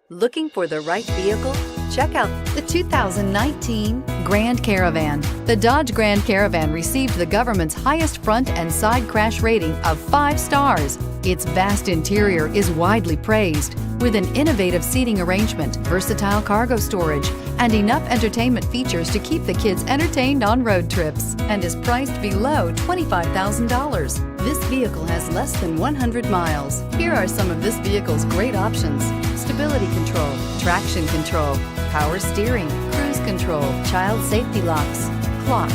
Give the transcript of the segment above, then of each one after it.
Looking for the right vehicle? Check out the 2019 Grand Caravan. The Dodge Grand Caravan received the government's highest front and side crash rating of 5 stars. Its vast interior is widely praised, with an innovative seating arrangement, versatile cargo storage, and enough entertainment features to keep the kids entertained on road trips, and is priced below $25,000. This vehicle has less than 100 miles. Here are some of this vehicle's great options: stability control, traction control, power steering, cruise control, child safety locks, clock,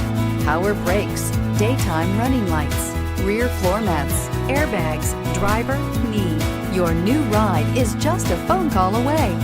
power brakes, daytime running lights, rear floor mats, airbags, driver, knee. Your new ride is just a phone call away.